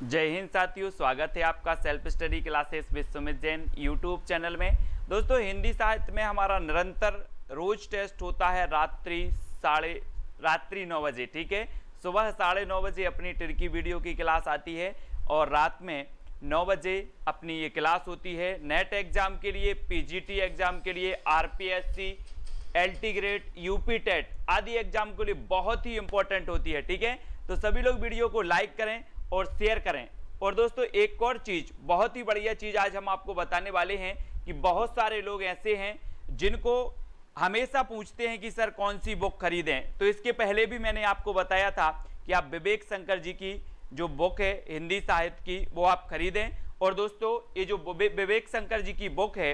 जय हिंद साथियों, स्वागत है आपका self study classes Vishwamit Jain YouTube channel में। दोस्तों, हिंदी साहित्य में हमारा निरंतर रोज टेस्ट होता है रात्रि 9 बजे। ठीक है, सुबह 9:30 बजे अपनी टिरकी वीडियो की क्लास आती है और रात में 9 बजे अपनी ये क्लास होती है। नेट एग्जाम के लिए, पीजीटी एग्जाम के लिए, RPSC, LT grade, UP TET आदि एग्जाम के लिए बहुत ही इंपॉर्टेंट होती है। ठीक है, तो सभी लोग वीडियो को लाइक करें और शेयर करें। और दोस्तों, एक और चीज, बहुत ही बढ़िया चीज आज हम आपको बताने वाले हैं कि बहुत सारे लोग ऐसे हैं जिनको हमेशा पूछते हैं कि सर कौन सी बुक खरीदें। तो इसके पहले भी मैंने आपको बताया था कि आप विवेक शंकर जी की जो बुक है हिंदी साहित्य की, वो आप खरीदें। और दोस्तों, ये जो विवेक शंकर जी की बुक है,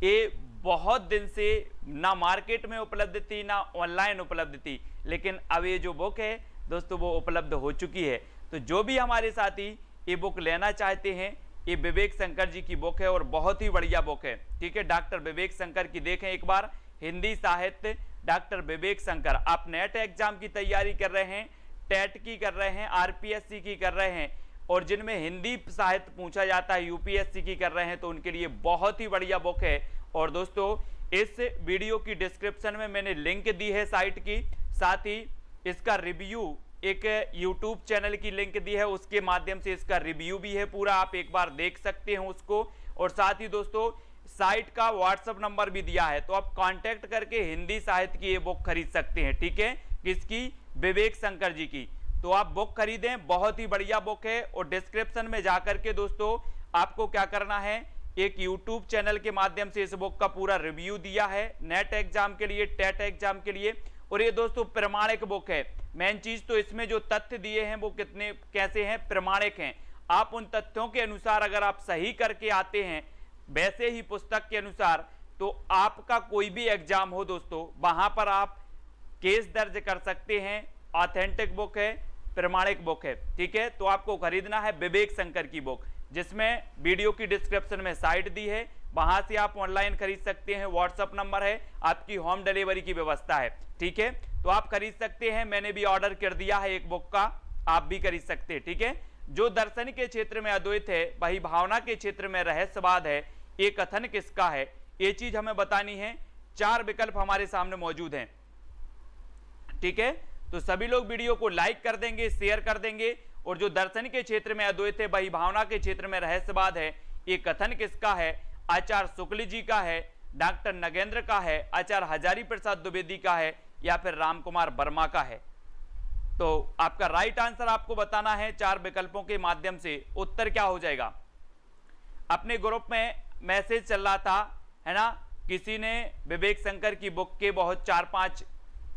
ये बहुत दिन से ना मार्केट में उपलब्ध थी ना ऑनलाइन उपलब्ध थी, लेकिन अब ये जो बुक है दोस्तों वो उपलब्ध हो चुकी है। तो जो भी हमारे साथी ये बुक लेना चाहते हैं, ये विवेक शंकर जी की बुक है और बहुत ही बढ़िया बुक है। ठीक है, डॉक्टर विवेक शंकर की देखें एक बार, हिंदी साहित्य डॉक्टर विवेक शंकर। आप नेट एग्जाम की तैयारी कर रहे हैं, टेट की कर रहे हैं, आरपीएससी की कर रहे हैं और जिनमें हिंदी साहित्य पूछा जाता है, यूपीएससी की कर रहे हैं, तो उनके लिए बहुत ही बढ़िया बुक है। और दोस्तों, इस वीडियो की डिस्क्रिप्शन में मैंने लिंक दी है साइट की, साथ ही इसका रिव्यू एक यूट्यूब चैनल की लिंक दी है, उसके माध्यम से इसका रिव्यू भी है पूरा, आप एक बार देख सकते हैं उसको। और साथ ही दोस्तों, साइट का व्हाट्सएप नंबर भी दिया है, तो आप कांटेक्ट करके हिंदी साहित्य की ये बुक खरीद सकते हैं। ठीक है, किसकी? विवेक शंकर जी की। तो आप बुक खरीदें, बहुत ही बढ़िया बुक है। और डिस्क्रिप्शन में जाकर के दोस्तों आपको क्या करना है, एक यूट्यूब चैनल के माध्यम से इस बुक का पूरा रिव्यू दिया है, नेट एग्जाम के लिए, टेट एग्जाम के लिए। और ये दोस्तों प्रमाणिक बुक है। मेन चीज तो इसमें जो तथ्य दिए हैं वो कितने कैसे हैं, प्रमाणिक हैं। आप उन तथ्यों के अनुसार अगर आप सही करके आते हैं वैसे ही पुस्तक के अनुसार, तो आपका कोई भी एग्जाम हो दोस्तों, वहां पर आप केस दर्ज कर सकते हैं। ऑथेंटिक बुक है, प्रमाणिक बुक है। ठीक है, तो आपको खरीदना है विवेक शंकर की बुक, जिसमें वीडियो की डिस्क्रिप्शन में साइट दी है, वहां से आप ऑनलाइन खरीद सकते हैं। व्हाट्सएप नंबर है, आपकी होम डिलीवरी की व्यवस्था है। ठीक है, तो आप खरीद सकते हैं। मैंने भी ऑर्डर कर दिया है एक बुक का, आप भी खरीद सकते हैं। ठीक है, जो दर्शन के क्षेत्र में अद्वैत है, वही भावना के क्षेत्र में रहस्यवाद है, ये कथन किसका है, ये चीज हमें बतानी है। 4 विकल्प हमारे सामने मौजूद हैं। ठीक है, तो सभी लोग वीडियो को लाइक कर देंगे, शेयर कर देंगे। और जो दर्शन के क्षेत्र में अद्वैत है, वही भावना के क्षेत्र में रहस्यवाद है, ये कथन किसका है? आचार्य शुक्ल जी का है, डॉक्टर नगेंद्र का है, आचार्य हजारी प्रसाद द्विवेदी का है, या फिर रामकुमार वर्मा का है। तो आपका राइट आंसर आपको बताना है 4 विकल्पों के माध्यम से। उत्तर क्या हो जाएगा? अपने ग्रुप में मैसेज चल रहा था, है ना, किसी ने विवेक शंकर की बुक के बहुत 4, 5,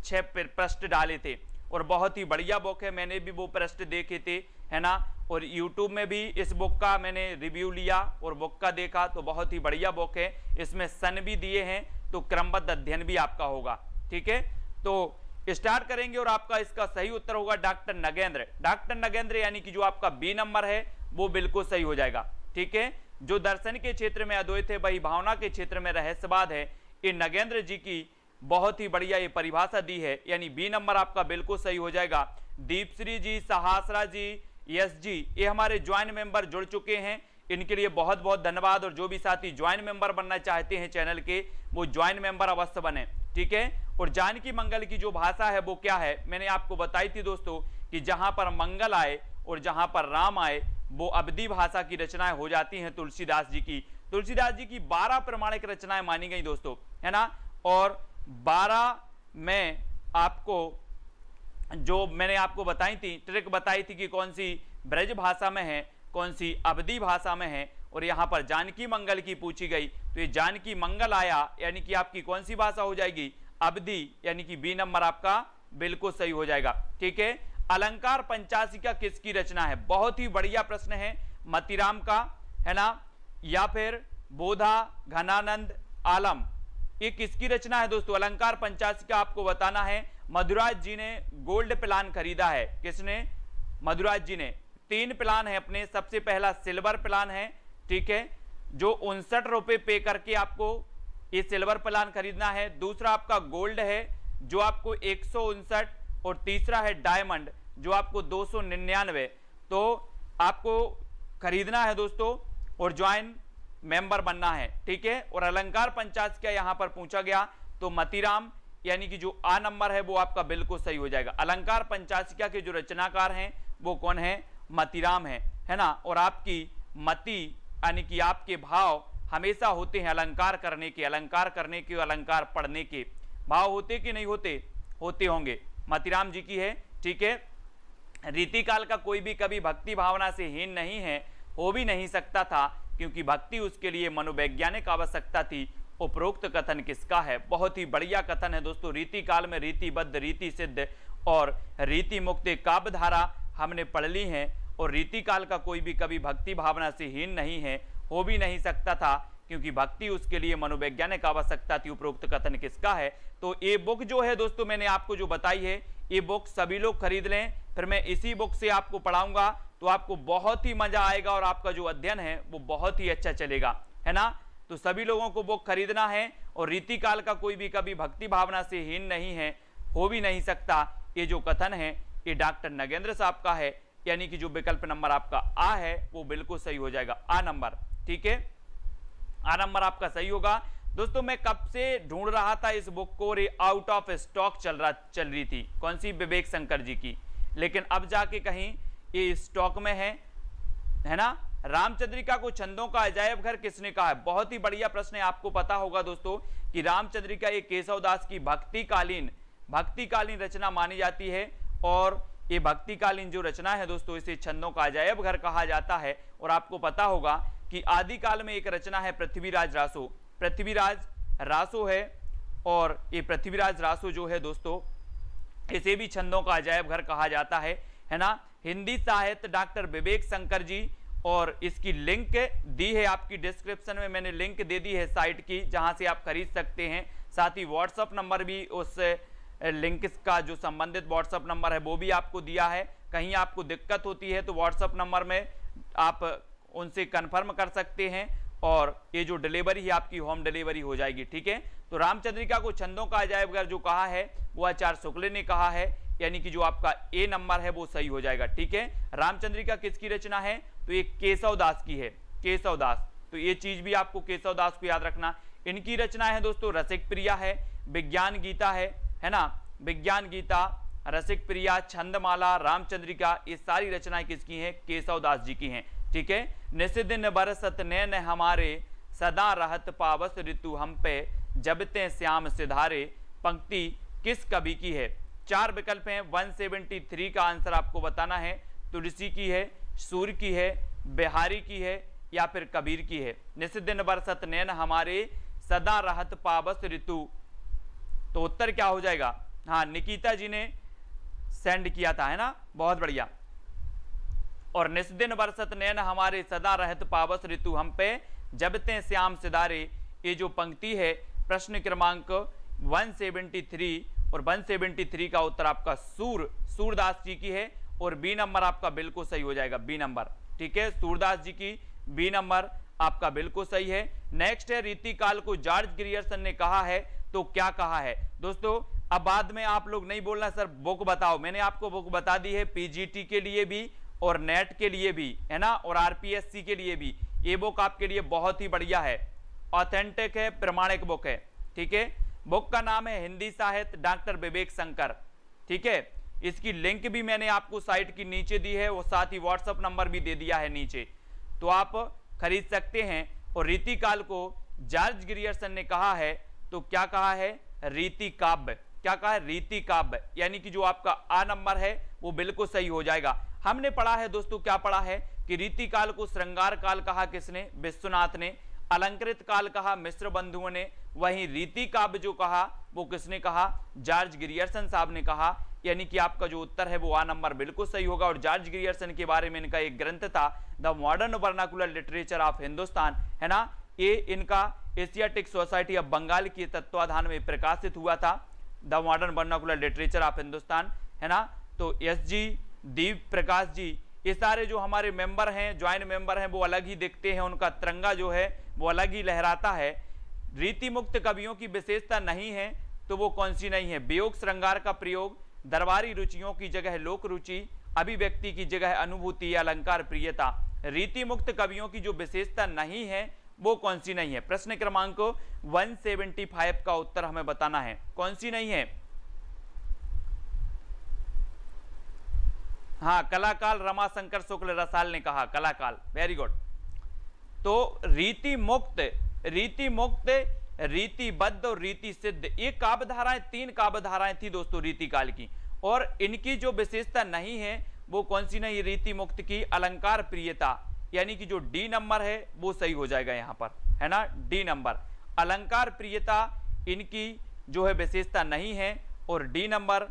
6 प्रश्न डाले थे और बहुत ही बढ़िया बुक है। मैंने भी वो प्रश्न देखे थे, है ना, और YouTube में भी इस बुक का मैंने रिव्यू लिया और बुक का देखा, तो बहुत ही बढ़िया बुक है। इसमें सन भी दिए हैं, तो क्रमबद्ध अध्ययन भी आपका होगा। ठीक है, तो स्टार्ट करेंगे और आपका इसका सही उत्तर होगा डॉक्टर नगेंद्र। डॉक्टर नगेंद्र यानी कि जो आपका बी नंबर है वो बिल्कुल सही हो जाएगा। ठीक है, जो दर्शन के क्षेत्र में अद्वैत है, वही भावना के क्षेत्र में रहस्यवाद है, ये नगेंद्र जी की बहुत ही बढ़िया ये परिभाषा दी है, यानी बी नंबर आपका बिल्कुल सही हो जाएगा। दीपश्री जी, सहासरा जी, यस जी, ये हमारे ज्वाइंट मेंबर जुड़ चुके हैं, इनके लिए बहुत बहुत धन्यवाद। और जो भी साथी ज्वाइंट मेंबर बनना चाहते हैं चैनल के, वो ज्वाइंट मेंबर अवश्य बने। ठीक है, और जानकी मंगल की जो भाषा है वो क्या है, मैंने आपको बताई थी दोस्तों कि जहां पर मंगल आए और जहां पर राम आए, वो अवधी भाषा की रचनाएं हो जाती हैं तुलसीदास जी की। तुलसीदास जी की 12 प्रमाणिक रचनाएं मानी गई दोस्तों, है ना। और 12 में आपको जो मैंने आपको बताई थी, ट्रिक बताई थी कि कौन सी ब्रज भाषा में है, कौन सी अवधी भाषा में है, और यहाँ पर जानकी मंगल की पूछी गई, तो ये जानकी मंगल आया, यानी कि आपकी कौन सी भाषा हो जाएगी? अवधी, यानी कि बी नंबर आपका बिल्कुल सही हो जाएगा। ठीक है, अलंकार पंचाशिका किसकी रचना है? बहुत ही बढ़िया प्रश्न है। मतीराम का, है ना, या फिर बोधा घनानंद आलम, ये किसकी रचना है दोस्तों? अलंकार पंचाशिका आपको बताना है। मधुराज जी ने गोल्ड प्लान खरीदा है। किसने? मधुराज जी ने। 3 प्लान है अपने। सबसे पहला सिल्वर प्लान है, ठीक है, जो 59 रुपए पे करके आपको ये सिल्वर प्लान खरीदना है। दूसरा आपका गोल्ड है, जो आपको 159, और तीसरा है डायमंड, जो आपको 299। तो आपको खरीदना है दोस्तों और ज्वाइन मेंबर बनना है, ठीक है। और अलंकार पंचासिका यहां पर पूछा गया तो मतीराम यानी कि जो आ नंबर है वो आपका बिल्कुल सही हो जाएगा। अलंकार पंचासिका के जो रचनाकार हैं वो कौन है, मतीराम है ना। और आपकी मति यानी कि आपके भाव हमेशा होते हैं अलंकार करने के, अलंकार पढ़ने के भाव होते कि नहीं होते, होते होंगे, मतीराम जी की है, ठीक है। रीतिकाल का कोई भी कभी भक्ति भावना से हीन नहीं है, हो भी नहीं सकता था, क्योंकि भक्ति उसके लिए मनोवैज्ञानिक आवश्यकता थी। उपरोक्त कथन किसका है, बहुत ही बढ़िया कथन है दोस्तों। रीतिकाल में रीतिबद्ध, रीति सिद्ध और रीति मुक्त काव्य धारा हमने पढ़ ली है, और रीतिकाल का कोई भी कभी भक्ति भावना से हीन नहीं है, हो भी नहीं सकता था, क्योंकि भक्ति उसके लिए मनोवैज्ञानिक आवश्यकता थी। उपरोक्त कथन किसका है, तो ये बुक जो है दोस्तों मैंने आपको जो बताई है, ये बुक सभी लोग खरीद लें, फिर मैं इसी बुक से आपको पढ़ाऊंगा तो आपको बहुत ही मजा आएगा और आपका जो अध्ययन है वो बहुत ही अच्छा चलेगा, है ना। तो सभी लोगों को बुक खरीदना है, और रीतिकाल का कोई भी कभी भक्ति भावना से हीन नहीं है, हो भी नहीं सकता, ये जो कथन है ये डॉक्टर नगेंद्र साहब का है, यानी कि जो विकल्प नंबर आपका आ है वो बिल्कुल सही हो जाएगा, आ नंबर, ठीक है। आ नंबर आपका सही होगा दोस्तों। मैं कब से ढूंढ रहा था इस बुक को, और आउट ऑफ स्टॉक चल रही थी, कौन सी, विवेक शंकर जी की, लेकिन अब जाके कहीं ये स्टॉक में है ना। रामचंद्रिका को छंदों का अजायब घर किसने कहा है, बहुत ही बढ़िया प्रश्न है। आपको पता होगा दोस्तों कि रामचंद्रिका ये केशवदास की भक्तिकालीन रचना मानी जाती है, और ये भक्तिकालीन जो रचना है दोस्तों इसे छंदों का अजायब घर कहा जाता है। और आपको पता होगा कि आदिकाल में एक रचना है पृथ्वीराज रासो है, और ये पृथ्वीराज रासो जो है दोस्तों इसे भी छंदों का अजायब घर कहा जाता है ना। हिंदी साहित्य डॉक्टर विवेक शंकर जी, और इसकी लिंक दी है आपकी डिस्क्रिप्शन में, मैंने लिंक दे दी है साइट की जहां से आप खरीद सकते हैं। साथ ही व्हाट्सअप नंबर भी, उस लिंक का जो संबंधित व्हाट्सअप नंबर है वो भी आपको दिया है। कहीं आपको दिक्कत होती है तो व्हाट्सअप नंबर में आप उनसे कंफर्म कर सकते हैं, और ये जो डिलीवरी है आपकी होम डिलीवरी हो जाएगी, ठीक है। तो रामचंद्रिका को छंदों का अजायब घर जो कहा है वो आचार्य शुक्ल ने कहा है, यानी कि जो आपका ए नंबर है वो सही हो जाएगा, ठीक है। रामचंद्रिका किसकी रचना है, तो ये केशवदास की है, केशवदास, तो ये चीज भी आपको केशवदास को याद रखना। इनकी रचना है दोस्तों रसिक प्रिया है, विज्ञान गीता है ना, विज्ञान गीता, रसिक प्रिया, छंदमाला, रामचंद्रिका, ये सारी रचनाएं किसकी हैं, केशवदास जी की हैं, ठीक है। निस्दिन बरसत नैन हमारे, सदा रहत पावस ऋतु हम पे, जब ते श्याम सिधारे, पंक्ति किस कवि की है। 4 विकल्प हैं, 173 का आंसर आपको बताना है। तुलसी की है, सूर्य की है, बिहारी की है, या फिर कबीर की है। निस्दिन बरसत नैन हमारे, सदा रहत पावस ऋतु, तो उत्तर क्या हो जाएगा, हाँ निकिता जी ने सेंड किया था, है ना, बहुत बढ़िया। और निस्दिन बरसत नैन हमारे, सदा रहत पावस ऋतु हम पे, जब ते श्याम सिधारे, ये जो पंक्ति है प्रश्न क्रमांक 173, और 173 का उत्तर आपका सूरदास जी की है, और बी नंबर आपका बिल्कुल सही हो जाएगा, बी नंबर, ठीक है। सूरदास जी की बी नंबर आपका बिल्कुल सही है। नेक्स्ट है, रीतिकाल को जॉर्ज ग्रियर्सन ने कहा है, तो क्या कहा है दोस्तों। अब बाद में आप लोग नहीं बोलना सर बुक बताओ, मैंने आपको बुक बता दी है, पीजीटी के लिए भी और नेट के लिए भी, है ना, और आरपीएससी के लिए भी। ये बुक आपके लिए बहुत ही बढ़िया है, ऑथेंटिक है, प्रमाणिक बुक है, ठीक है। बुक का नाम है हिंदी साहित्य डॉक्टर विवेक शंकर, ठीक है। इसकी लिंक भी मैंने आपको साइट की नीचे दी है, और साथ ही व्हाट्सएप नंबर भी दे दिया है नीचे, तो आप खरीद सकते हैं। और रीतिकाल को जॉर्ज ग्रियर्सन ने कहा है, तो क्या कहा है, रीति काव्य, क्या कहा है, रीति काव्य, यानी कि जो आपका आ नंबर है वो बिल्कुल सही हो जाएगा। हमने पढ़ा है दोस्तों, क्या पढ़ा है कि रीतिकाल को श्रृंगार काल कहा किसने, विश्वनाथ ने, अलंकृत काल कहा मिश्र बंधुओं ने, वहीं रीति काव्य जो कहा वो किसने कहा, जॉर्ज ग्रियर्सन साहब ने कहा, यानी कि आपका जो उत्तर है वो आ नंबर बिल्कुल सही होगा। और जॉर्ज ग्रियर्सन के बारे में इनका एक ग्रंथ था, the modern vernacular literature of Hindustan, है ना, ये इनका एशियाटिक सोसाइटी ऑफ बंगाल के तत्वाधान में प्रकाशित हुआ था, the modern vernacular literature of Hindustan, है ना। तो एसजी दीप प्रकाश जी, ये सारे जो हमारे मेंबर हैं, ज्वाइंट मेंबर हैं, वो अलग ही दिखते हैं, उनका तिरंगा जो है वो अलग ही लहराता है। रीति मुक्त कवियों की विशेषता नहीं है, तो वो कौन सी नहीं है, वियोग श्रृंगार का प्रयोग, दरबारी रुचियों की जगह लोक रुचि, अभिव्यक्ति की जगह अनुभूति या अलंकार प्रियता। रीति मुक्त कवियों की जो विशेषता नहीं है वो कौन सी नहीं है? प्रश्न क्रमांक 175 का उत्तर हमें बताना है, कौन सी नहीं है? हाँ, कलाकाल रमाशंकर शुक्ल रसाल ने कहा, कलाकाल, वेरी गुड। तो रीति मुक्त, रीतिबद्ध और रीति सिद्ध, ये काव्य धाराएं, 3 काव्य धाराएं थी दोस्तों रीति काल की, और इनकी जो विशेषता नहीं है वो कौन सी नहीं? रीति मुक्त की अलंकार प्रियता, यानी कि जो डी नंबर है वो सही हो जाएगा यहां पर, है ना, डी नंबर। अलंकार प्रियता इनकी जो है विशेषता नहीं है, और डी नंबर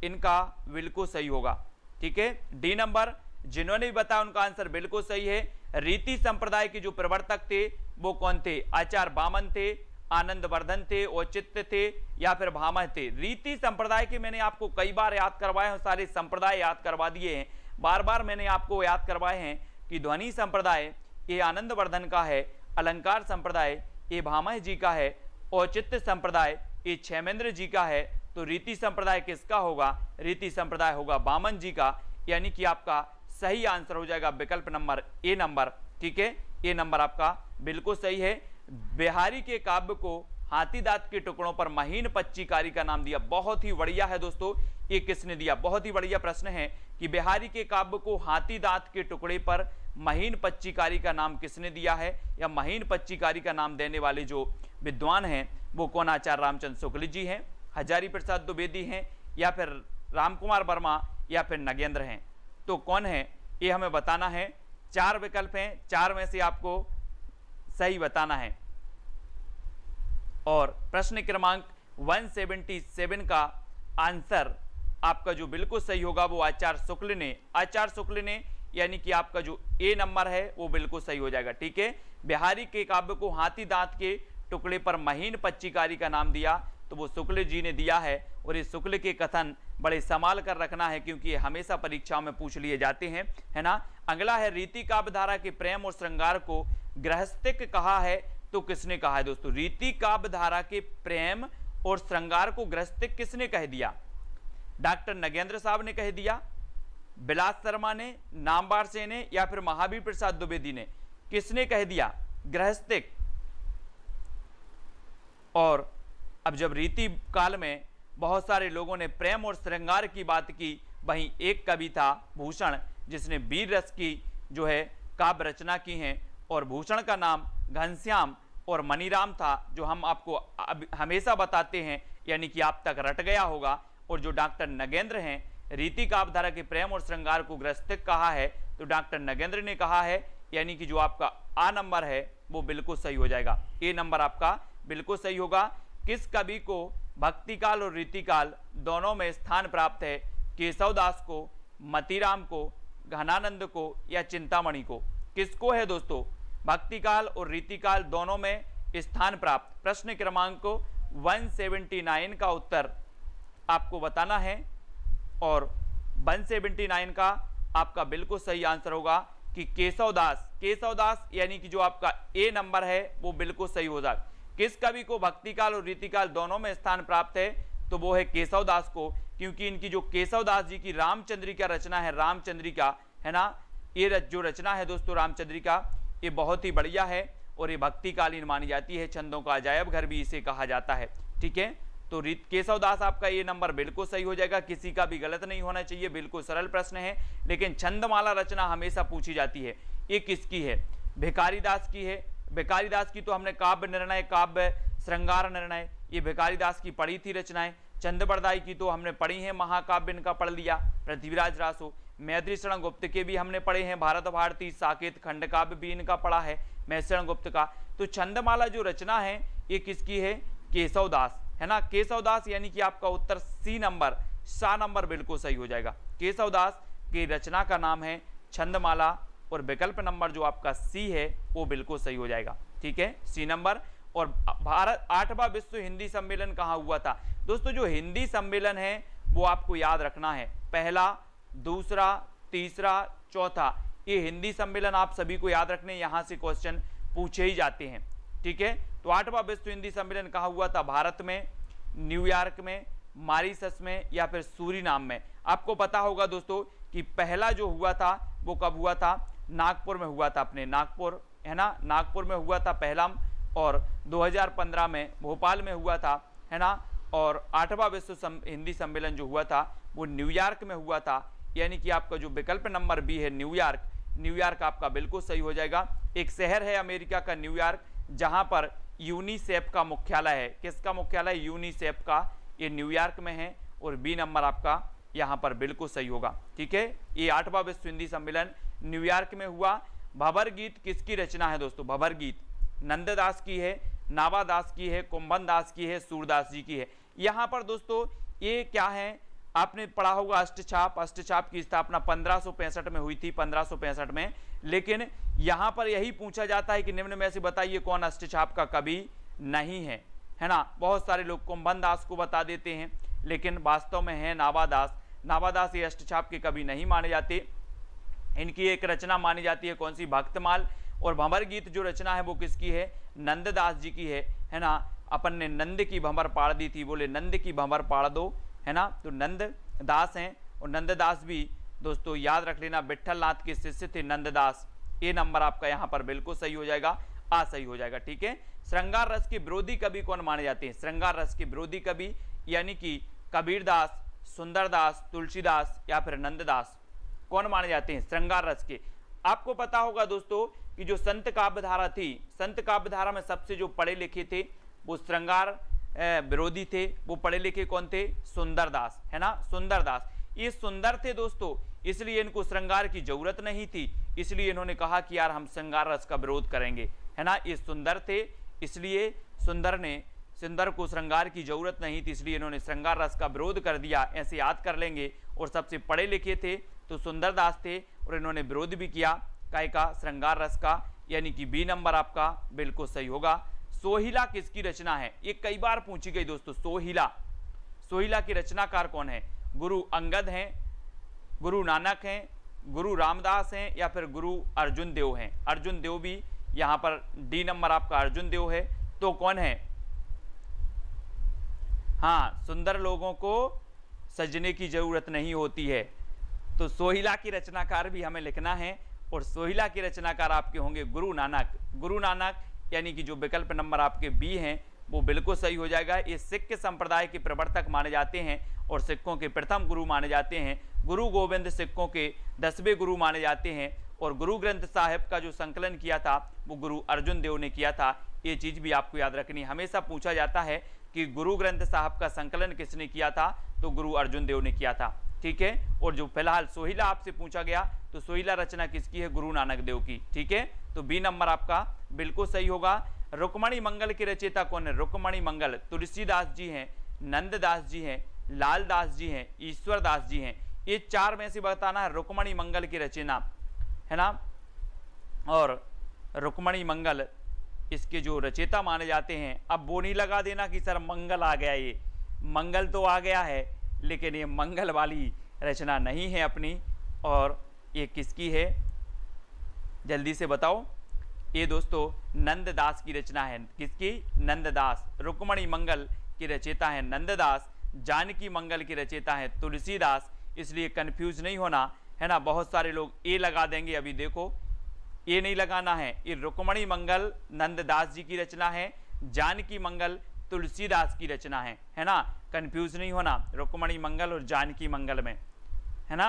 इनका बिल्कुल सही होगा, ठीक है। डी नंबर जिन्होंने भी बताया उनका आंसर बिल्कुल सही है। रीति संप्रदाय के जो प्रवर्तक थे वो कौन थे? आचार्य वामन थे, आनंदवर्धन थे, औचित्य थे, या फिर भामह थे। रीति संप्रदाय के मैंने आपको कई बार याद करवाए हैं, सारे संप्रदाय याद करवा दिए हैं, बार बार मैंने आपको याद करवाए हैं कि ध्वनि संप्रदाय ये आनंदवर्धन का है, अलंकार संप्रदाय ये भामह जी का है, औचित्य संप्रदाय ये क्षेमेंद्र जी का है। तो रीति संप्रदाय किसका होगा? रीति संप्रदाय होगा वामन जी का, यानी कि आपका सही आंसर हो जाएगा विकल्प नंबर ए नंबर, ठीक है। ए नंबर आपका बिल्कुल सही है। बिहारी के काव्य को हाथी दांत के टुकड़ों पर महीन पच्चीकारी का नाम दिया। बहुत ही बढ़िया है दोस्तों, ये किसने दिया? बहुत ही बढ़िया प्रश्न है कि बिहारी के काव्य को हाथी दांत के टुकड़े पर महीन पच्चीकारी का नाम किसने दिया है, या महीन पच्चीकारी का नाम देने वाले जो विद्वान हैं वो कौन? आचार्य रामचंद्र शुक्ल जी हैं, हजारी प्रसाद द्विवेदी हैं, या फिर रामकुमार वर्मा, या फिर नगेंद्र हैं। तो कौन है ये हमें बताना है। 4 विकल्प हैं, 4 में से आपको सही बताना है। और प्रश्न क्रमांक 177 का आंसर आपका जो बिल्कुल सही होगा वो आचार्य शुक्ल ने, यानी कि आपका जो ए नंबर है वो बिल्कुल सही हो जाएगा, ठीक है। बिहारी के काव्य को हाथी दांत के टुकड़े पर महीन पच्चीकारी का नाम दिया तो वो शुक्ल जी ने दिया है, और इस शुक्ल के कथन बड़े संभाल कर रखना है क्योंकि ये हमेशा परीक्षाओं में पूछ लिए जाते हैं, है ना। अगला है रीति काव्य धारा के प्रेम और श्रृंगार को गृहस्थिक कहा है तो किसने कहा है? दोस्तों रीति काव्य धारा के प्रेम और श्रृंगार को गृहस्थिक किसने कह दिया? डॉक्टर नगेंद्र साहब ने कह दिया, बिलास शर्मा ने, नामवार सेन ने, या फिर महावीर प्रसाद द्विवेदी ने? किसने कह दिया गृहस्थिक? और अब जब रीति काल में बहुत सारे लोगों ने प्रेम और श्रृंगार की बात की, वहीं एक कवि था भूषण जिसने वीर रस की जो है काव्य रचना की है, और भूषण का नाम घनश्याम और मनीराम था, जो हम आपको हमेशा बताते हैं, यानी कि आप तक रट गया होगा। और जो डॉक्टर नगेंद्र हैं, रीति काव्य धारा के प्रेम और श्रृंगार को गृहस्थिक कहा है तो डॉक्टर नगेंद्र ने कहा है, यानी कि जो आपका आ नंबर है वो बिल्कुल सही हो जाएगा, ए नंबर आपका बिल्कुल सही होगा। किस कवि को भक्तिकाल और रीतिकाल दोनों में स्थान प्राप्त है? केशवदास को, मतीराम को, घनानंद को, या चिंतामणि को? किसको है दोस्तों भक्तिकाल और रीतिकाल दोनों में स्थान प्राप्त? प्रश्न क्रमांक 179 का उत्तर आपको बताना है, और 179 का आपका बिल्कुल सही आंसर होगा कि केशवदास, यानी कि जो आपका ए नंबर है वो बिल्कुल सही हो जाएगा। किस कवि को भक्तिकाल और रीतिकाल दोनों में स्थान प्राप्त है? तो वो है केशवदास को, क्योंकि इनकी जो केशवदास जी की रामचंद्रिका रचना है, रामचंद्रिका, है ना, ये जो रचना है दोस्तों रामचंद्रिका, ये बहुत ही बढ़िया है और ये भक्तिकालीन मानी जाती है। छंदों का अजायब घर भी इसे कहा जाता है, ठीक है। तो केशवदास आपका ये नंबर बिल्कुल सही हो जाएगा, किसी का भी गलत नहीं होना चाहिए, बिल्कुल सरल प्रश्न है। लेकिन छंदमाला रचना हमेशा पूछी जाती है, ये किसकी है? भिखारीदास की है। भिखारीदास की तो हमने काव्य निर्णय, काव्य श्रृंगार निर्णय, ये भिखारीदास की पढ़ी थी रचनाएं। चंद्रबरदाई की तो हमने पढ़ी है, महाकाव्य इनका पढ़ लिया। पृथ्वीराज रासो, मैथिलीशरण गुप्त के भी हमने पढ़े हैं, भारत भारती, साकेत, खंड काव्य भी इनका पढ़ा है मैथिलीशरण गुप्त का। तो छंदमाला जो रचना है ये किसकी है? केशवदास, है ना, केशवदास, यानी कि आपका उत्तर सी नंबर, सा नंबर बिल्कुल सही हो जाएगा। केशवदास की रचना का नाम है छंदमाला, और विकल्प नंबर जो आपका सी है वो बिल्कुल सही हो जाएगा, ठीक है, सी नंबर। और भारत 8वां विश्व हिंदी सम्मेलन कहाँ हुआ था? दोस्तों जो हिंदी सम्मेलन है वो आपको याद रखना है, पहला, दूसरा, तीसरा, चौथा, ये हिंदी सम्मेलन आप सभी को याद रखने, यहाँ से क्वेश्चन पूछे ही जाते हैं, ठीक है। तो 8वां विश्व हिंदी सम्मेलन कहाँ हुआ था? भारत में, न्यूयॉर्क में, मॉरिशस में, या फिर सूरीनाम में? आपको पता होगा दोस्तों कि पहला जो हुआ था वो कब हुआ था, नागपुर में हुआ था, अपने नागपुर, है ना, नागपुर में हुआ था पहला, और 2015 में भोपाल में हुआ था, है ना, और 8वां विश्व हिंदी सम्मेलन जो हुआ था वो न्यूयॉर्क में हुआ था। यानी कि आपका जो विकल्प नंबर बी है न्यूयॉर्क, न्यूयॉर्क आपका बिल्कुल सही हो जाएगा। एक शहर है अमेरिका का न्यूयॉर्क, जहां पर यूनिसेफ का मुख्यालय है। किसका मुख्यालय? यूनिसेफ का, ये न्यूयॉर्क में है, और बी नंबर आपका यहाँ पर बिल्कुल सही होगा। ठीक है, ये 8वां विश्व हिंदी सम्मेलन न्यूयॉर्क में हुआ। भंवर गीत किसकी रचना है दोस्तों? भंवर गीत नंददास की है, नावादास की है, कुंभन दास की है, सूरदास जी की है। यहाँ पर दोस्तों ये क्या है, आपने पढ़ा होगा अष्टछाप। अष्टछाप की स्थापना 1565 में हुई थी, 1565 में। लेकिन यहाँ पर यही पूछा जाता है कि निम्न में से बताइए कौन अष्टछाप का कवि नहीं है, है ना। बहुत सारे लोग कुंभन दास को बता देते हैं, लेकिन वास्तव में है नावादास। नावादास ये अष्टछाप के कवि नहीं माने जाते। इनकी एक रचना मानी जाती है, कौन सी? भक्तमाल। और भंवर गीत जो रचना है वो किसकी है? नंददास जी की है ना। अपन ने नंद की भंवर पाड़ दी थी, बोले नंद की भंवर पाड़ दो, है ना। तो नंददास हैं, और नंददास भी दोस्तों याद रख लेना विट्ठल नाथ के शिष्य थे नंददास। ए नंबर आपका यहाँ पर बिल्कुल सही हो जाएगा, आ सही हो जाएगा। ठीक है, श्रृंगार रस के विरोधी कवि कौन माने जाते हैं? श्रृंगार रस के विरोधी कवि यानी कि कबीरदास, सुंदरदास, तुलसीदास या फिर नंददास, कौन माने जाते हैं श्रृंगार रस के? आपको पता होगा दोस्तों कि जो संत काव्यधारा थी, संत काव्यधारा में सबसे जो पढ़े लिखे थे वो श्रृंगार विरोधी थे। वो पढ़े लिखे कौन थे? सुंदरदास, है ना, सुंदरदास। ये सुंदर थे दोस्तों, इसलिए इनको श्रृंगार की जरूरत नहीं थी, इसलिए इन्होंने कहा कि यार हम श्रृंगार रस का विरोध करेंगे, है ना। ये सुंदर थे, इसलिए सुंदर को श्रृंगार की जरूरत नहीं थी, इसलिए इन्होंने श्रृंगार रस का विरोध कर दिया। ऐसे याद कर लेंगे। और सबसे पढ़े लिखे थे तो सुंदरदास थे, और इन्होंने विरोध भी किया काय का? श्रृंगार रस का, यानी कि बी नंबर आपका बिल्कुल सही होगा। सोहिला किसकी रचना है? ये कई बार पूछी गई दोस्तों। सोहिला के रचनाकार कौन है? गुरु अंगद हैं, गुरु नानक हैं, गुरु रामदास हैं, या फिर गुरु अर्जुन देव हैं? अर्जुन देव भी यहाँ पर डी नंबर आपका अर्जुन देव है। तो कौन है? हाँ, सुंदर लोगों को सजने की जरूरत नहीं होती है। तो सोहिला की रचनाकार भी हमें लिखना है, और सोहिला के रचनाकार आपके होंगे गुरु नानक। गुरु नानक यानी कि जो विकल्प नंबर आपके बी हैं वो बिल्कुल सही हो जाएगा। ये सिख संप्रदाय के प्रवर्तक माने जाते हैं, और सिखों के प्रथम गुरु माने जाते हैं। गुरु गोविंद सिखों के 10वें गुरु माने जाते हैं, और गुरु ग्रंथ साहिब का जो संकलन किया था वो गुरु अर्जुन देव ने किया था। ये चीज़ भी आपको याद रखनी। हमेशा पूछा जाता है कि गुरु ग्रंथ साहिब का संकलन किसने किया था? तो गुरु अर्जुन देव ने किया था। ठीक है, और जो फिलहाल सोहिला आपसे पूछा गया तो सोहिला रचना किसकी है? गुरु नानक देव की। ठीक है, तो बी नंबर आपका बिल्कुल सही होगा। रुक्मणी मंगल के रचयिता कौन है? रुक्मणी मंगल तुलसीदास जी हैं, नंददास जी हैं, लालदास जी हैं, ईश्वरदास जी हैं। ये चार में से बताना है रुक्मणी मंगल की रचना, है ना। और रुक्मणी मंगल इसके जो रचयिता माने जाते हैं। अब वो नहीं लगा देना कि सर मंगल आ गया, ये मंगल तो आ गया है लेकिन ये मंगल वाली रचना नहीं है अपनी। और ये किसकी है? जल्दी से बताओ। ये दोस्तों नंददास की रचना है। किसकी? नंददास। रुक्मणी मंगल की रचयिता है नंददास, जानकी मंगल की रचयिता है तुलसीदास। इसलिए कंफ्यूज नहीं होना, है ना। बहुत सारे लोग ए लगा देंगे, अभी देखो ये नहीं लगाना है। ये रुक्मणी मंगल नंददास जी की रचना है, जानकी मंगल तुलसीदास की रचना है ना। कंफ्यूज नहीं होना रुक्मणी मंगल और जानकी मंगल में, है ना।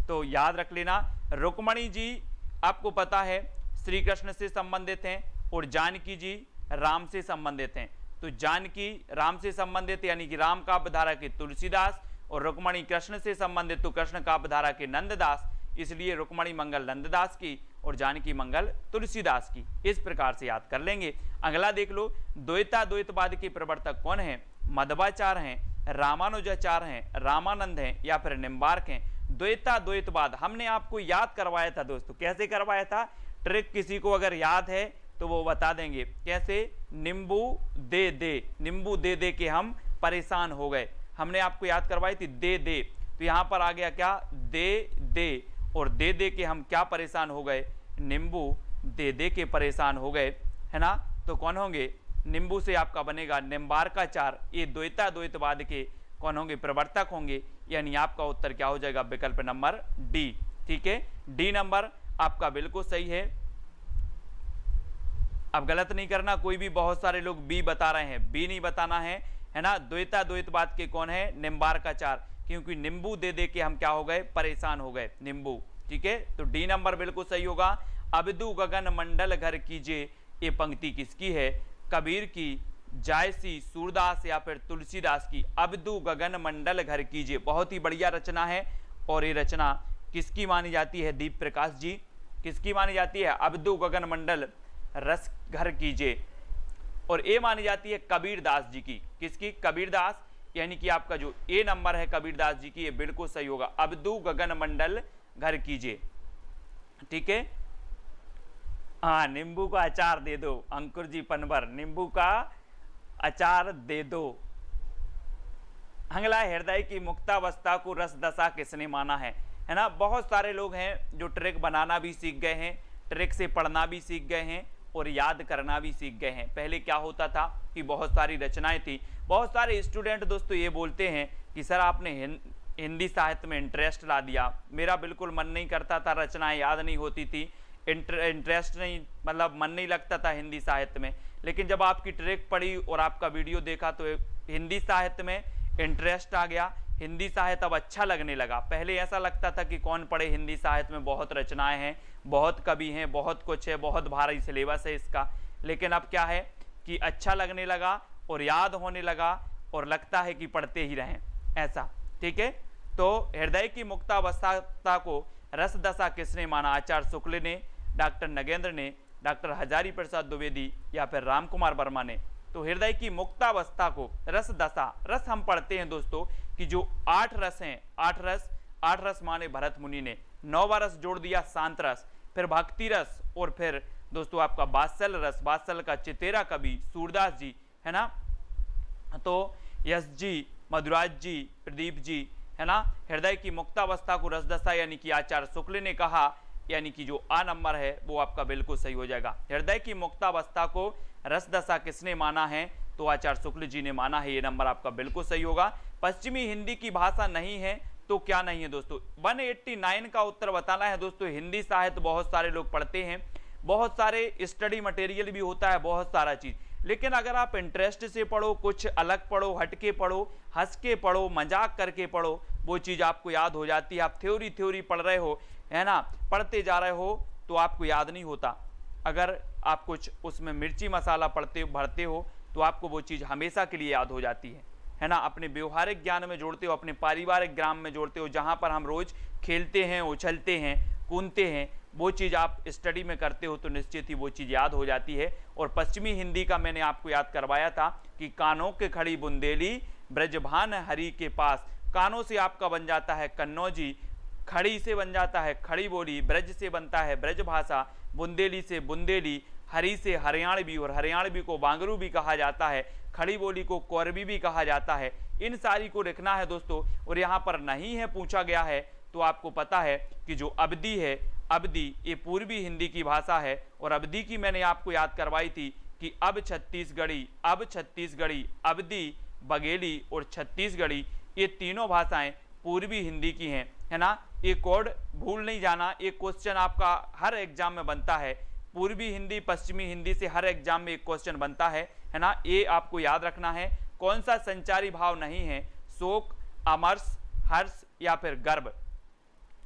तो याद रख लेना, रुक्मणी जी आपको पता है श्री कृष्ण से संबंधित हैं, और जानकी जी राम से संबंधित हैं। तो जानकी राम से संबंधित यानी कि राम काव्यधारा के तुलसीदास, और रुक्मणी कृष्ण से संबंधित तो कृष्ण काव्यधारा के नंददास। इसलिए रुक्मणी मंगल नंददास की और जानकी मंगल तुलसीदास की। इस प्रकार से याद कर लेंगे। अगला देख लो, द्वैताद्वैतवाद के प्रवर्तक कौन हैं? मध्वाचार्य हैं, रामानुजाचार्य हैं, रामानंद हैं, या फिर निम्बार्क हैं। द्वैताद्वैतवाद हमने आपको याद करवाया था दोस्तों। कैसे करवाया था? ट्रिक किसी को अगर याद है तो वो बता देंगे। कैसे? नींबू दे दे के हम परेशान हो गए। हमने आपको याद करवाई थी दे। तो यहां पर आ गया क्या? दे, और दे के हम क्या परेशान हो गए? नींबू दे के परेशान हो गए, है ना। तो कौन होंगे? नींबू से आपका बनेगा निम्बार्काचार्य। ये द्वैताद्वैतवाद के कौन होंगे? प्रवर्तक होंगे। यानी आपका उत्तर क्या हो जाएगा, विकल्प नंबर डी। ठीक है, डी नंबर आपका बिल्कुल सही है। अब गलत नहीं करना कोई भी, बहुत सारे लोग बी बता रहे हैं, बी नहीं बताना है ना। द्वैताद्वैतवाद के कौन है, निम्बार्काचार्य, क्योंकि नींबू दे दे के हम क्या हो गए, परेशान हो गए, नींबू। ठीक है, तो डी नंबर बिल्कुल सही होगा। अबदू गगन मंडल घर कीजिए, ये पंक्ति किसकी है, कबीर की, जायसी, सूरदास या फिर तुलसीदास की। अबदू गगन मंडल घर कीजिए, बहुत ही बढ़िया रचना है। और ये रचना किसकी मानी जाती है, दीप प्रकाश जी, किसकी मानी जाती है, अबदू गगन मंडल रस घर कीजिए। और ये मानी जाती है कबीरदास जी की, किसकी, कबीरदास, यानी कि आपका जो ए नंबर है कबीरदास जी की, ये बिल्कुल सही होगा। अबदू गगन मंडल घर कीजिए। ठीक है, हाँ, नींबू का अचार दे दो, अंकुर जी पनवर, नींबू का अचार दे दो। अगला, हृदय की मुक्तावस्था को रस दशा किसने माना है ना। बहुत सारे लोग हैं जो ट्रिक बनाना भी सीख गए हैं, ट्रिक से पढ़ना भी सीख गए हैं और याद करना भी सीख गए हैं। पहले क्या होता था कि बहुत सारी रचनाएं थी, बहुत सारे स्टूडेंट दोस्तों ये बोलते हैं कि सर आपने हिंदी साहित्य में इंटरेस्ट ला दिया। मेरा बिल्कुल मन नहीं करता था, रचनाएं याद नहीं होती थी, इंटरेस्ट नहीं, मतलब मन नहीं लगता था हिंदी साहित्य में। लेकिन जब आपकी ट्रिक पढ़ी और आपका वीडियो देखा तो हिंदी साहित्य में इंटरेस्ट आ गया, हिंदी साहित्य अब अच्छा लगने लगा। पहले ऐसा लगता था कि कौन पढ़े हिंदी साहित्य में, बहुत रचनाएं हैं, बहुत कवि हैं, बहुत कुछ है, बहुत भारी सिलेबस है इसका। लेकिन अब क्या है कि अच्छा लगने लगा और याद होने लगा और लगता है कि पढ़ते ही रहें, ऐसा। ठीक है, तो हृदय की मुक्तावस्था को रस दशा किसने माना, आचार्य शुक्ल ने, डॉक्टर नगेंद्र ने, डॉक्टर हजारी प्रसाद द्विवेदी या फिर राम कुमार वर्मा ने। तो हृदय की मुक्तावस्था को रस दशा, रस हम पढ़ते हैं दोस्तों कि जो 8 रस हैं, 8 रस माने भरत मुनि ने, 9वां रस जोड़ दिया शांत रस, फिर भक्ति रस, और फिर दोस्तों आपका वात्सल रस, वात्सल का चितेरा कवि सूरदास जी, है ना। तो यश जी, मधुराज जी, प्रदीप जी, है ना। हृदय की मुक्तावस्था को रसदशा यानी कि आचार्य शुक्ल ने कहा, यानी कि जो आ नंबर है वो आपका बिल्कुल सही हो जाएगा। हृदय की मुक्तावस्था को रसदशा किसने माना है, तो आचार्य शुक्ल जी ने माना है, ये नंबर आपका बिल्कुल सही होगा। पश्चिमी हिंदी की भाषा नहीं है तो क्या नहीं है दोस्तों, 189 का उत्तर बताना है दोस्तों। हिंदी साहित्य बहुत सारे लोग पढ़ते हैं, बहुत सारे स्टडी मटेरियल भी होता है, बहुत सारा चीज, लेकिन अगर आप इंटरेस्ट से पढ़ो, कुछ अलग पढ़ो, हटके पढ़ो, हंस के पढ़ो, मजाक करके पढ़ो, वो चीज़ आपको याद हो जाती है। आप थ्योरी पढ़ रहे हो, है ना, पढ़ते जा रहे हो तो आपको याद नहीं होता। अगर आप कुछ उसमें मिर्ची मसाला भरते हो तो आपको वो चीज़ हमेशा के लिए याद हो जाती है ना। अपने व्यवहारिक ज्ञान में जोड़ते हो, अपने पारिवारिक ज्ञान में जोड़ते हो, जहाँ पर हम रोज खेलते हैं, उछलते हैं, कूदते हैं, वो चीज़ आप स्टडी में करते हो तो निश्चित ही वो चीज़ याद हो जाती है। और पश्चिमी हिंदी का मैंने आपको याद करवाया था कि कानों के खड़ी बुंदेली ब्रजभान हरि के पास, कानों से आपका बन जाता है कन्नौजी, खड़ी से बन जाता है खड़ी बोली, ब्रज से बनता है ब्रज भाषा, बुंदेली से बुंदेली, हरि से हरियाणवी, और हरियाणवी को बांगरू भी कहा जाता है, खड़ी बोली को कोरबी भी कहा जाता है। इन सारी को लिखना है दोस्तों। और यहाँ पर नहीं है पूछा गया है तो आपको पता है कि जो अवधी है, अवधी ये पूर्वी हिंदी की भाषा है। और अवधी की मैंने आपको याद करवाई थी कि अब छत्तीसगढ़ी, अवधी, बघेली और छत्तीसगढ़ी, ये तीनों भाषाएं पूर्वी हिंदी की हैं, है ना। ये कोड भूल नहीं जाना, एक क्वेश्चन आपका हर एग्जाम में बनता है, पूर्वी हिंदी पश्चिमी हिंदी से हर एग्जाम में एक क्वेश्चन बनता है ना। ये आपको याद रखना है। कौन सा संचारी भाव नहीं है, शोक, अमर्ष, हर्ष या फिर गर्व।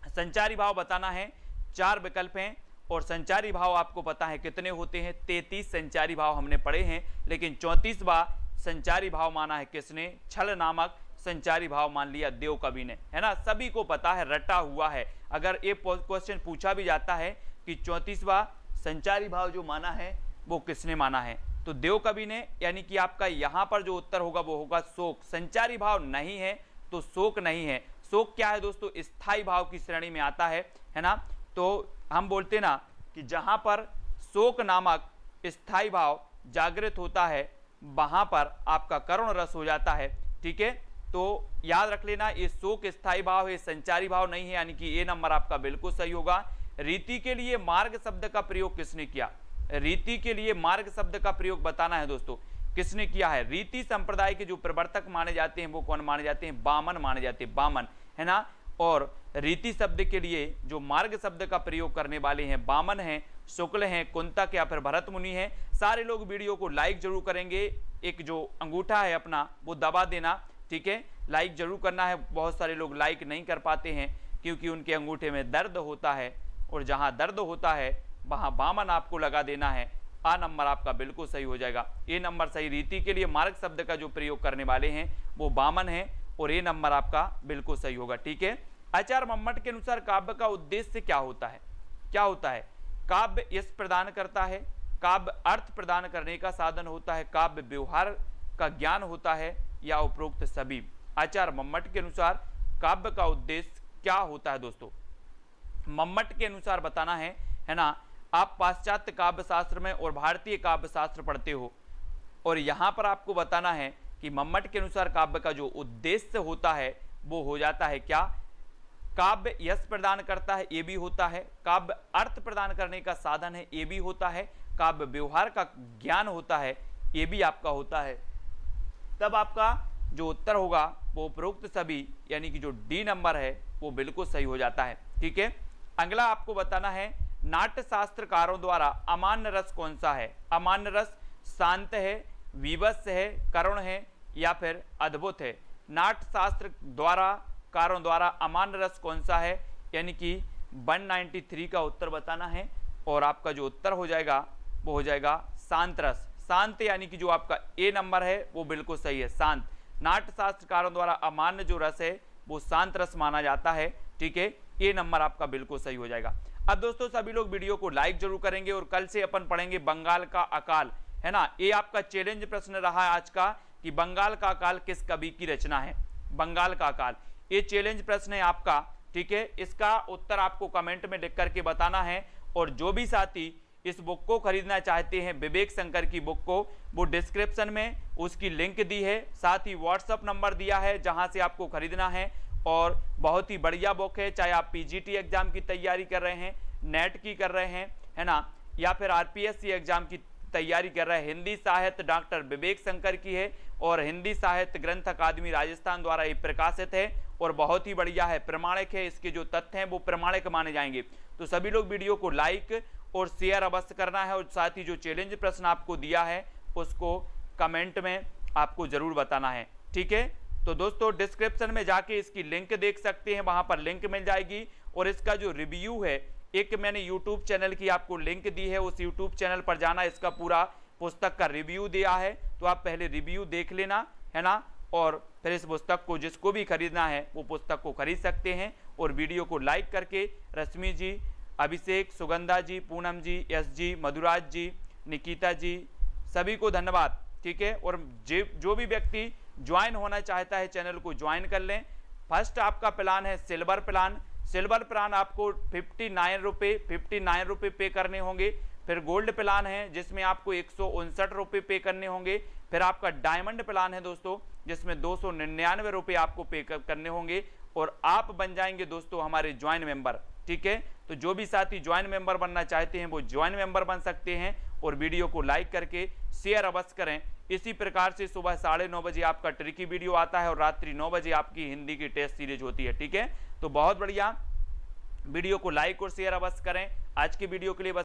संचारी भाव बताना है, 4 विकल्प हैं और संचारी भाव आपको पता है कितने होते हैं, 33 संचारी भाव हमने पढ़े हैं। लेकिन 34वां संचारी भाव माना है किसने, छल नामक संचारी भाव मान लिया देव कवि ने, है ना। सभी को पता है, रटा हुआ है। अगर ये क्वेश्चन पूछा भी जाता है कि 34वां संचारी भाव जो माना है वो किसने माना है, तो देव कवि ने, यानी कि आपका यहाँ पर जो उत्तर होगा वो होगा शोक। संचारी भाव नहीं है तो शोक नहीं है। शोक क्या है दोस्तों, स्थायी भाव की श्रेणी में आता है ना। तो हम बोलते ना कि जहां पर शोक नामक स्थायी भाव जागृत होता है वहां पर आपका करुण रस हो जाता है। ठीक है, तो याद रख लेना, ये शोक स्थायी भाव है, संचारी भाव नहीं है, यानी कि ए नंबर आपका बिल्कुल सही होगा। रीति के लिए मार्ग शब्द का प्रयोग किसने किया, रीति के लिए मार्ग शब्द का प्रयोग बताना है दोस्तों। किसने किया है? रीति संप्रदाय के जो प्रवर्तक माने जाते हैं वो कौन माने जाते हैं? वामन माने जाते हैं, वामन, है ना। और रीति शब्द के लिए जो मार्ग शब्द का प्रयोग करने वाले हैं वामन हैं, शुक्ल हैं, कुंतक या फिर भरत मुनि हैं। सारे लोग वीडियो को लाइक जरूर करेंगे, एक जो अंगूठा है अपना वो दबा देना, ठीक है, लाइक जरूर करना है। बहुत सारे लोग लाइक नहीं कर पाते हैं क्योंकि उनके अंगूठे में दर्द होता है, और जहां दर्द होता है वहां वामन आपको लगा देना है। आ नंबर आपका बिल्कुल सही हो जाएगा, ए नंबर सही। रीति के लिए मार्ग शब्द का जो प्रयोग करने वाले हैं वो वामन है, और ए नंबर आपका बिल्कुल सही होगा, ठीक है। आचार्य मम्मट के अनुसार काव्य का उद्देश्य क्या होता है? क्या होता है? काव्य यश प्रदान करता है, काव्य अर्थ प्रदान करने का साधन होता है, काव्य व्यवहार का ज्ञान होता है, या उपरोक्त सभी। आचार्य मम्मट के अनुसार काव्य का उद्देश्य क्या होता है? दोस्तों मम्मट के अनुसार बताना है ना। आप पाश्चात्य काव्य शास्त्र में और भारतीय काव्य शास्त्र पढ़ते हो, और यहां पर आपको बताना है कि मम्मट के अनुसार काव्य का जो उद्देश्य होता है वो हो जाता है क्या? काव्य यश प्रदान करता है, ये भी होता है, काव्य अर्थ प्रदान करने का साधन है, ये भी होता है, काव्य व्यवहार का ज्ञान होता है, ये भी आपका होता है। तब आपका जो उत्तर होगा वो उपरोक्त सभी, यानी कि जो डी नंबर है वो बिल्कुल सही हो जाता है, ठीक है। अगला आपको बताना है नाट्य शास्त्रकारों द्वारा अमान्य रस कौन सा है? अमान्य रस शांत है, विवश है, करुण है, या फिर अद्भुत है। नाट्य शास्त्र द्वारा कारों द्वारा अमान्य रस कौन सा है? यानी कि 193 का उत्तर बताना है, और आपका जो उत्तर हो जाएगा वो हो जाएगा शांत रस। शांत यानी कि जो आपका ए नंबर है वो बिल्कुल सही है, शांत। नाट्य शास्त्रकारों द्वारा अमान्य जो रस है वो शांत रस माना जाता है, ठीक है, ए नंबर आपका बिल्कुल सही हो जाएगा। अब दोस्तों सभी लोग वीडियो को लाइक जरूर करेंगे, और कल से अपन पढ़ेंगे बंगाल का अकाल, है ना। ये आपका चैलेंज प्रश्न रहा है आज का कि बंगाल का अकाल किस कवि की रचना है? बंगाल का अकाल, ये चैलेंज प्रश्न है आपका, ठीक है। इसका उत्तर आपको कमेंट में लिख करके बताना है, और जो भी साथी इस बुक को खरीदना चाहते हैं, विवेक शंकर की बुक को, वो डिस्क्रिप्शन में उसकी लिंक दी है, साथ ही व्हाट्सअप नंबर दिया है जहां से आपको खरीदना है। और बहुत ही बढ़िया बुक है, चाहे आप पीजीटी एग्जाम की तैयारी कर रहे हैं, नेट की कर रहे हैं, है ना, या फिर आरपीएससी एग्जाम की तैयारी कर रहे हैं। हिंदी साहित्य डॉक्टर विवेक शंकर की है, और हिंदी साहित्य ग्रंथ अकादमी राजस्थान द्वारा ये प्रकाशित है, और बहुत ही बढ़िया है, प्रमाणिक है, इसके जो तथ्य हैं वो प्रमाणिक माने जाएंगे। तो सभी लोग वीडियो को लाइक और शेयर अवश्य करना है, और साथ ही जो चैलेंज प्रश्न आपको दिया है उसको कमेंट में आपको जरूर बताना है, ठीक है। तो दोस्तों डिस्क्रिप्शन में जाके इसकी लिंक देख सकते हैं, वहां पर लिंक मिल जाएगी, और इसका जो रिव्यू है, एक मैंने यूट्यूब चैनल की आपको लिंक दी है, उस यूट्यूब चैनल पर जाना, इसका पूरा पुस्तक का रिव्यू दिया है, तो आप पहले रिव्यू देख लेना, है ना, और फिर इस पुस्तक को जिसको भी खरीदना है वो पुस्तक को खरीद सकते हैं। और वीडियो को लाइक करके रश्मि जी, अभिषेक, सुगंधा जी, पूनम जी, यश जी, मधुराज जी, निकिता जी, सभी को धन्यवाद, ठीक है। और जो भी व्यक्ति ज्वाइन होना चाहता है चैनल को ज्वाइन कर लें। फर्स्ट आपका प्लान है सिल्वर प्लान, सिल्वर प्लान आपको 59 रुपये पे करने होंगे। फिर गोल्ड प्लान है जिसमें आपको 159 रुपये पे करने होंगे। फिर आपका डायमंड प्लान है दोस्तों, जिसमें 299 रुपये आपको पे करने होंगे, और आप बन जाएंगे दोस्तों हमारे ज्वाइन मेंबर, ठीक है। तो जो भी साथी ज्वाइन मेंबर बनना चाहते हैं वो ज्वाइन मेंबर बन सकते हैं, और वीडियो को लाइक करके शेयर अवश्य करें। इसी प्रकार से सुबह 9:30 बजे आपका ट्रिकी वीडियो आता है, और रात्रि 9 बजे आपकी हिंदी की टेस्ट सीरीज होती है, ठीक है। तो बहुत बढ़िया, वीडियो को लाइक और शेयर अवश्य करें। आज की वीडियो के लिए बस